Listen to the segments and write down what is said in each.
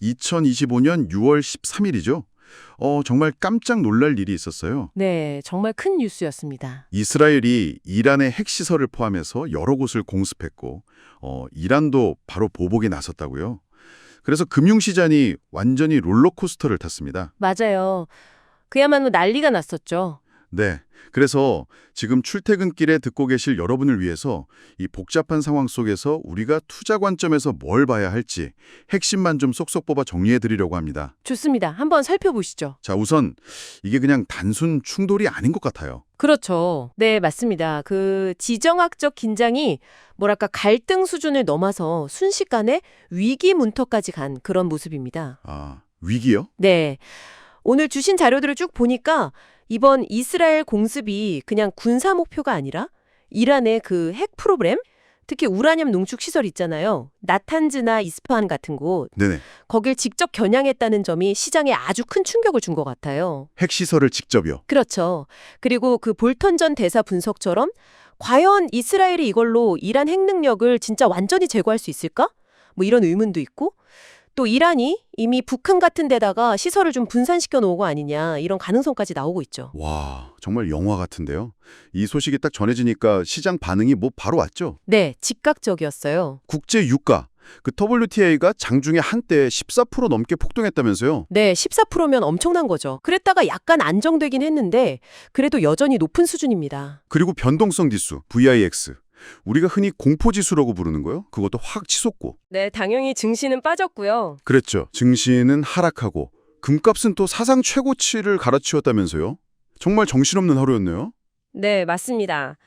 2025년 6월 13일이죠. 정말 깜짝 놀랄 일이 있었어요. 네, 정말 큰 뉴스였습니다. 이스라엘이 이란의 핵시설을 포함해서 여러 곳을 공습했고 이란도 바로 보복에 나섰다고요. 그래서 금융시장이 완전히 롤러코스터를 탔습니다. 맞아요. 그야말로 난리가 났었죠. 네. 그래서 지금 출퇴근길에 듣고 계실 여러분을 위해서 이 복잡한 상황 속에서 우리가 투자 관점에서 뭘 봐야 할지 핵심만 좀 쏙쏙 뽑아 정리해 드리려고 합니다. 좋습니다. 한번 살펴보시죠. 자, 우선 이게 그냥 단순 충돌이 아닌 것 같아요. 그렇죠. 네, 맞습니다. 그 지정학적 긴장이 뭐랄까 갈등 수준을 넘어서 순식간에 위기 문턱까지 간 그런 모습입니다. 아, 위기요? 네. 오늘 주신 자료들을 쭉 보니까 이번 이스라엘 공습이 그냥 군사 목표가 아니라 이란의 그 핵 프로그램, 특히 우라늄 농축 시설 있잖아요. 나탄즈나 이스파한 같은 곳, 네네. 거길 직접 겨냥했다는 점이 시장에 아주 큰 충격을 준 것 같아요. 핵시설을 직접요. 그렇죠. 그리고 그 볼턴 전 대사 분석처럼 과연 이스라엘이 이걸로 이란 핵 능력을 진짜 완전히 제거할 수 있을까? 뭐 이런 의문도 있고, 또 이란이 이미 북한 같은 데다가 시설을 좀 분산시켜 놓은 거 아니냐 이런 가능성까지 나오고 있죠. 와, 정말 영화 같은데요. 이 소식이 딱 전해지니까 시장 반응이 뭐 바로 왔죠. 네, 즉각적이었어요. 국제 유가, 그 WTI가 장중에 한때 14% 넘게 폭등했다면서요. 네, 14%면 엄청난 거죠. 그랬다가 약간 안정되긴 했는데 그래도 여전히 높은 수준입니다. 그리고 변동성 지수, VIX. 우리가 흔히 공포지수라고 부르는 거요. 그것도 확 치솟고. 네, 당연히 증시는 빠졌고요. 그랬죠. 증시는 하락하고 금값은 또 사상 최고치를 갈아치웠다면서요. 정말 정신없는 하루였네요. 네, 맞습니다.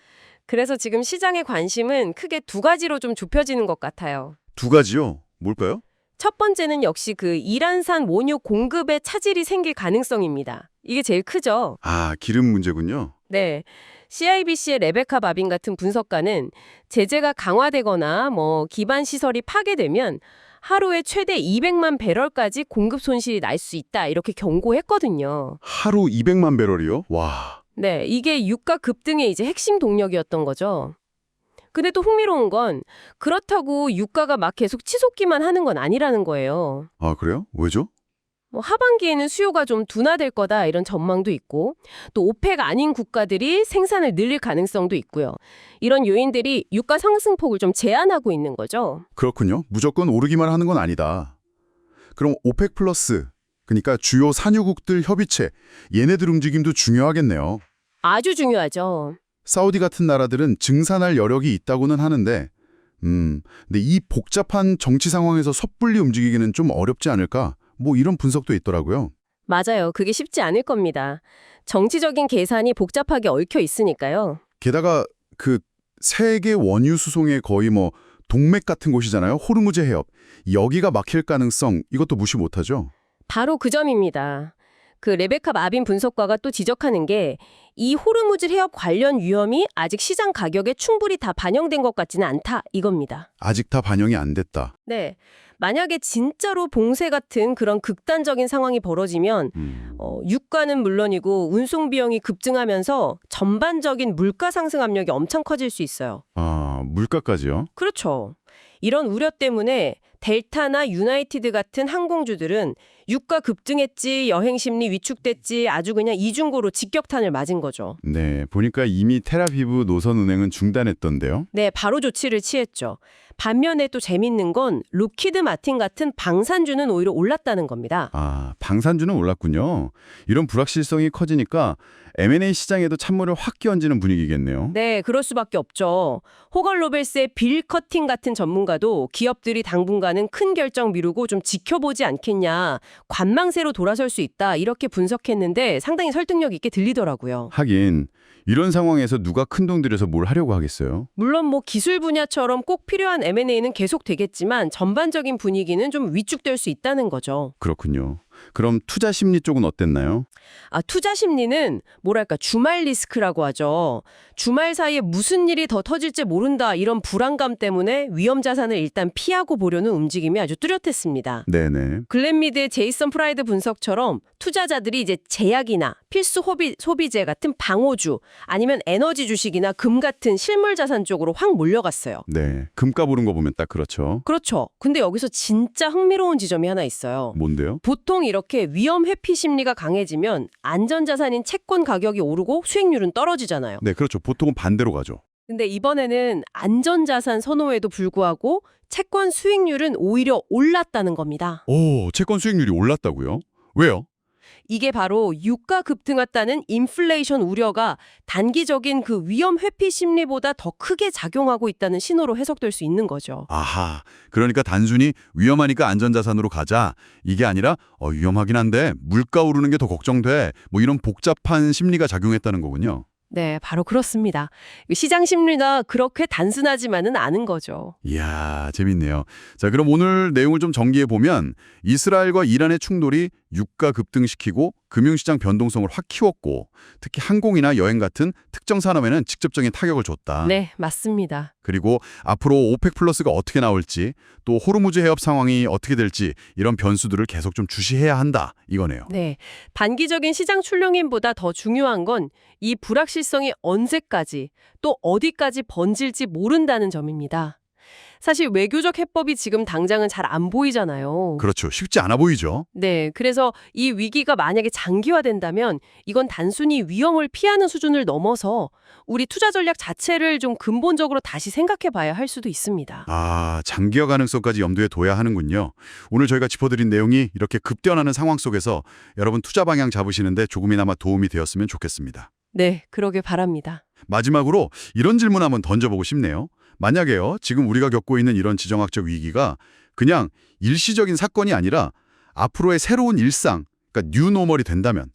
그래서 지금 시장의 관심은 크게 두 가지로 좀 좁혀지는 것 같아요. 두 가지요. 뭘까요? 첫 번째는 역시 그 이란산 원유 공급에 차질이 생길 가능성입니다. 이게 제일 크죠. 아, 기름 문제군요. 네. CIBC의 레베카 바빈 같은 분석가는 제재가 강화되거나 뭐 기반 시설이 파괴되면 하루에 최대 200만 배럴까지 공급 손실이 날 수 있다 이렇게 경고했거든요. 하루 200만 배럴이요? 와. 네, 이게 유가 급등의 이제 핵심 동력이었던 거죠. 근데 또 흥미로운 건 그렇다고 유가가 막 계속 치솟기만 하는 건 아니라는 거예요. 아, 그래요? 왜죠? 뭐 하반기에는 수요가 좀 둔화될 거다 이런 전망도 있고 또 오펙 아닌 국가들이 생산을 늘릴 가능성도 있고요. 이런 요인들이 유가 상승폭을 좀 제한하고 있는 거죠. 그렇군요. 무조건 오르기만 하는 건 아니다. 그럼 오펙 플러스, 그러니까 주요 산유국들 협의체, 얘네들 움직임도 중요하겠네요. 아주 중요하죠. 사우디 같은 나라들은 증산할 여력이 있다고는 하는데 근데 이 복잡한 정치 상황에서 섣불리 움직이기는 좀 어렵지 않을까? 뭐 이런 분석도 있더라고요. 맞아요. 그게 쉽지 않을 겁니다. 정치적인 계산이 복잡하게 얽혀 있으니까요. 게다가 그 세계 원유 수송의 거의 뭐 동맥 같은 곳이잖아요. 호르무즈 해협. 여기가 막힐 가능성 이것도 무시 못하죠. 바로 그 점입니다. 그 레베카 마빈 분석가가 또 지적하는 게 이 호르무즈 해협 관련 위험이 아직 시장 가격에 충분히 다 반영된 것 같지는 않다 이겁니다. 아직 다 반영이 안 됐다. 네. 만약에 진짜로 봉쇄 같은 그런 극단적인 상황이 벌어지면 유가는 물론이고 운송 비용이 급증하면서 전반적인 물가 상승 압력이 엄청 커질 수 있어요. 아, 물가까지요? 그렇죠. 이런 우려 때문에 델타나 유나이티드 같은 항공주들은 유가 급등했지 여행 심리 위축됐지 아주 그냥 이중고로 직격탄을 맞은 거죠. 네, 보니까 이미 테라비브 노선 운행은 중단했던데요. 네, 바로 조치를 취했죠. 반면에 또 재밌는 건 로키드 마틴 같은 방산주는 오히려 올랐다는 겁니다. 아, 방산주는 올랐군요. 이런 불확실성이 커지니까 M&A 시장에도 찬물을 확 끼얹는 분위기겠네요. 네, 그럴 수밖에 없죠. 호걸 로벨스의 빌 커팅 같은 전문가도 기업들이 당분간은 큰 결정 미루고 좀 지켜보지 않겠냐, 관망세로 돌아설 수 있다 이렇게 분석했는데 상당히 설득력 있게 들리더라고요. 하긴 이런 상황에서 누가 큰돈 들여서 뭘 하려고 하겠어요? 물론 뭐 기술 분야처럼 꼭 필요한 M&A는 계속 되겠지만 전반적인 분위기는 좀 위축될 수 있다는 거죠. 그렇군요. 그럼 투자 심리 쪽은 어땠나요? 투자 심리는 뭐랄까 주말 리스크라고 하죠. 주말 사이에 무슨 일이 더 터질지 모른다 이런 불안감 때문에 위험 자산을 일단 피하고 보려는 움직임이 아주 뚜렷했습니다. 네네. 글렌미드의 제이슨 프라이드 분석처럼 투자자들이 이제 제약이나 필수 소비재 같은 방호주 아니면 에너지 주식이나 금 같은 실물 자산 쪽으로 확 몰려갔어요. 네. 금값 오른 거 보면 딱 그렇죠. 그렇죠. 근데 여기서 진짜 흥미로운 지점이 하나 있어요. 뭔데요? 보통 이렇게 위험 회피 심리가 강해지면 안전자산인 채권 가격이 오르고 수익률은 떨어지잖아요. 네, 그렇죠. 보통은 반대로 가죠. 근데 이번에는 안전자산 선호에도 불구하고 채권 수익률은 오히려 올랐다는 겁니다. 오, 채권 수익률이 올랐다고요? 왜요? 이게 바로 유가 급등했다는 인플레이션 우려가 단기적인 그 위험 회피 심리보다 더 크게 작용하고 있다는 신호로 해석될 수 있는 거죠. 아하, 그러니까 단순히 위험하니까 안전자산으로 가자. 이게 아니라 위험하긴 한데 물가 오르는 게 더 걱정돼. 뭐 이런 복잡한 심리가 작용했다는 거군요. 네, 바로 그렇습니다. 시장 심리가 그렇게 단순하지만은 않은 거죠. 이야, 재밌네요. 자, 그럼 오늘 내용을 좀 정리해 보면 이스라엘과 이란의 충돌이 유가 급등시키고 금융시장 변동성을 확 키웠고 특히 항공이나 여행 같은 특정 산업에는 직접적인 타격을 줬다. 네, 맞습니다. 그리고 앞으로 오펙 플러스가 어떻게 나올지 또 호르무즈 해협 상황이 어떻게 될지 이런 변수들을 계속 좀 주시해야 한다 이거네요. 네, 단기적인 시장 출렁임보다 더 중요한 건 이 불확실성이 언제까지 또 어디까지 번질지 모른다는 점입니다. 사실 외교적 해법이 지금 당장은 잘 안 보이잖아요. 그렇죠. 쉽지 않아 보이죠. 네, 그래서 이 위기가 만약에 장기화된다면 이건 단순히 위험을 피하는 수준을 넘어서 우리 투자 전략 자체를 좀 근본적으로 다시 생각해 봐야 할 수도 있습니다. 아, 장기화 가능성까지 염두에 둬야 하는군요. 오늘 저희가 짚어드린 내용이 이렇게 급변하는 상황 속에서 여러분 투자 방향 잡으시는데 조금이나마 도움이 되었으면 좋겠습니다. 네, 그러길 바랍니다. 마지막으로 이런 질문 한번 던져보고 싶네요. 만약에요, 지금 우리가 겪고 있는 이런 지정학적 위기가 그냥 일시적인 사건이 아니라 앞으로의 새로운 일상, 그러니까 뉴노멀이 된다면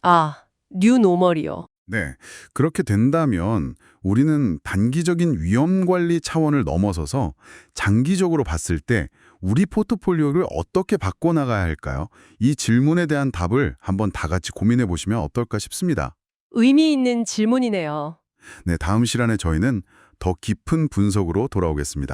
뉴노멀이요. 네, 그렇게 된다면 우리는 단기적인 위험 관리 차원을 넘어서서 장기적으로 봤을 때 우리 포트폴리오를 어떻게 바꿔나가야 할까요? 이 질문에 대한 답을 한번 다 같이 고민해 보시면 어떨까 싶습니다. 의미 있는 질문이네요. 네, 다음 시간에 저희는 더 깊은 분석으로 돌아오겠습니다.